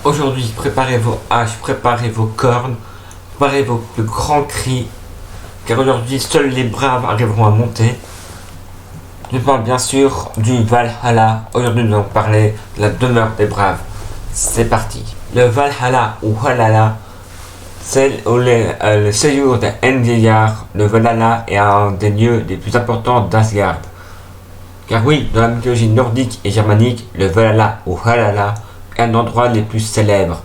Aujourd'hui, préparez vos haches, préparez vos cornes, préparez vos plus grands cris, car aujourd'hui, seuls les braves arriveront à monter. Je parle bien sûr du Valhalla. Aujourd'hui, nous allons parler de la demeure des braves. C'est parti. Le Valhalla ou Valhalla, c'est le séjour de Endjar. Le Valhalla est un des lieux les plus importants d'Asgard. Car oui, dans la mythologie nordique et germanique, le Valhalla ou Valhalla est un endroit les plus célèbres.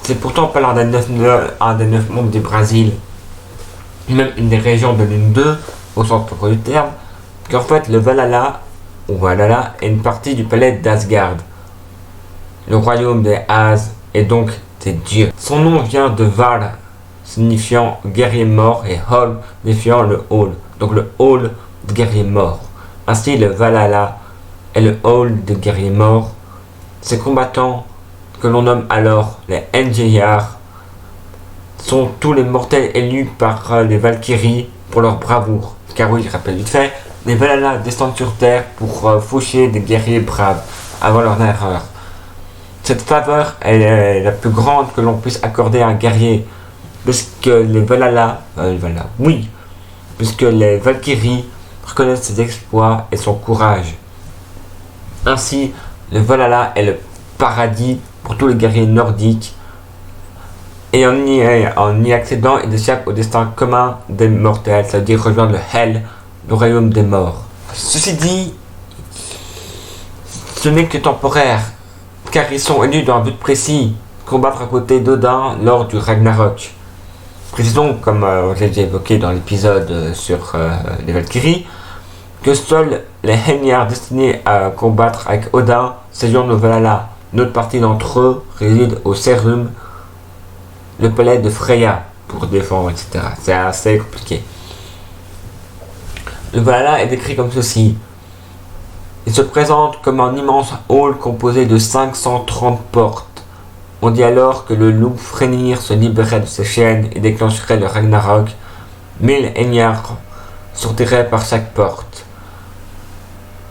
C'est pourtant pas l'un des neuf mondes du Brésil, même une des régions de l'une d'eux, au sens propre du terme, qu'en fait le Valhalla ou Valhalla est une partie du palais d'Asgard, le royaume des As et donc des dieux. Son nom vient de Val, signifiant guerrier mort, et Hol, signifiant le hall, donc le hall de guerrier mort. Ainsi, le Valhalla est le hall de guerriers morts. Ces combattants, que l'on nomme alors les Endjar, sont tous les mortels élus par les Valkyries pour leur bravoure. Car oui, je rappelle vite fait, les Valhalla descendent sur terre pour faucher des guerriers braves avant leur erreur. Cette faveur est la plus grande que l'on puisse accorder à un guerrier, puisque les Valhalla, puisque les Valkyries reconnaissent ses exploits et son courage. Ainsi, le Valhalla est le paradis pour tous les guerriers nordiques, et en y accédant, ils échappent au destin commun des mortels, c'est-à-dire rejoindre le Hel, le royaume des morts. Ceci dit, ce n'est que temporaire, car ils sont élus dans un but précis, combattre à côté d'Odin lors du Ragnarok. Précisons, comme je l'ai déjà évoqué dans l'épisode sur les Valkyries, que seuls les Heimjar destinés à combattre avec Odin séjournent au Valhalla. Une autre partie d'entre eux réside au Serum, le palais de Freya, pour défendre, etc. C'est assez compliqué. Le Valhalla est décrit comme ceci. Il se présente comme un immense hall composé de 530 portes. On dit alors que le loup Fenrir se libérerait de ses chaînes et déclencherait le Ragnarok. 1000 Heimjar sortiraient par chaque porte.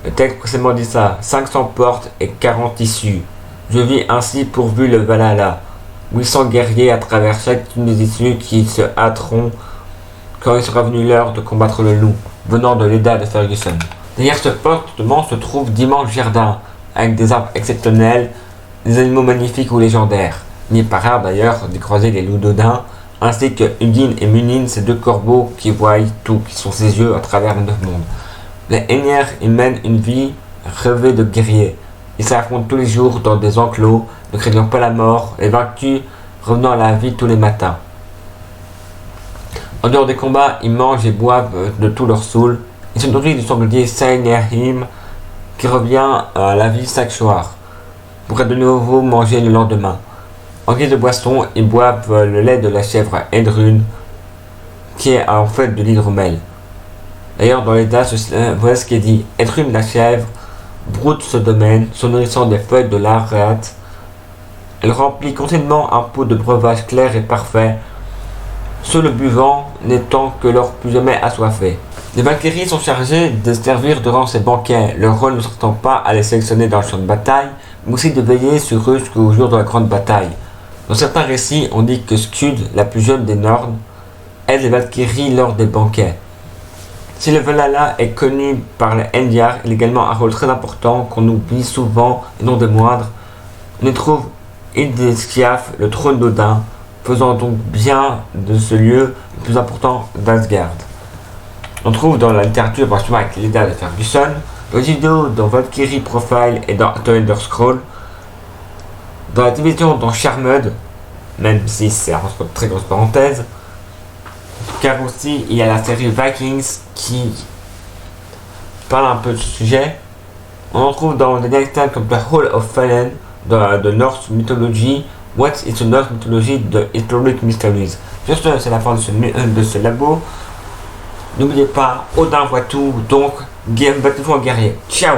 Le texte précédemment dit ça, 500 portes et 40 issues. Je vis ainsi pourvu le Valhalla, 800 guerriers à travers chacune des issues qui se hâteront quand il sera venu l'heure de combattre le loup, venant de l'Edda de Ferguson. Derrière ce portement se trouvent d'immenses jardins, avec des arbres exceptionnels, des animaux magnifiques ou légendaires. Il n'est pas rare d'ailleurs d'y croiser les loups d'Odin, ainsi que Hugin et Munin, ces deux corbeaux qui voient tout, qui sont ses yeux à travers les 9 mondes. Les Heimjar y mènent une vie rêvée de guerriers. Ils s'affrontent tous les jours dans des enclos, ne craignant pas la mort, et vaincus revenant à la vie tous les matins. En dehors des combats, ils mangent et boivent de tout leur saoul. Ils se nourrissent du sanglier Seinehrim, qui revient à la vie chaque soir, pour être de nouveau manger le lendemain. En guise de boisson, ils boivent le lait de la chèvre Edrune, qui est en fait de l'hydromel. D'ailleurs, dans l'Edda, voilà ce qui est dit. Edrune la chèvre broute ce domaine, se nourrissant des feuilles de l'Arat. Elle remplit continuellement un pot de breuvage clair et parfait, ceux le buvant n'étant que leur plus jamais assoiffé. Les Valkyries sont chargées de servir durant ces banquets, leur rôle ne s'étant pas à les sélectionner dans le champ de bataille, mais aussi de veiller sur eux jusqu'au jour de la grande bataille. Dans certains récits, on dit que Skuld, la plus jeune des Nords, aide les Valkyries lors des banquets. Si le Valhalla est connu par les Endjar, il a également un rôle très important qu'on oublie souvent et non des moindres. On y trouve Ildskjaf, le trône d'Odin, faisant donc bien de ce lieu le plus important d'Asgard. On trouve dans la littérature, parfois avec l'Edda de Ferguson, dans les vidéos dans Valkyrie Profile et dans The Elder Scrolls, dans la division dans Charmed, même si c'est en très grosse parenthèse, car aussi il y a la série Vikings qui parle un peu de ce sujet. On en trouve dans des dialectes comme The Hall of Fallen, de Norse Mythology, What is the Norse Mythology, de Historic Mysteries. Juste, c'est la fin de ce labo. N'oubliez pas, Odin voit tout, donc battez-vous en guerrier. Ciao!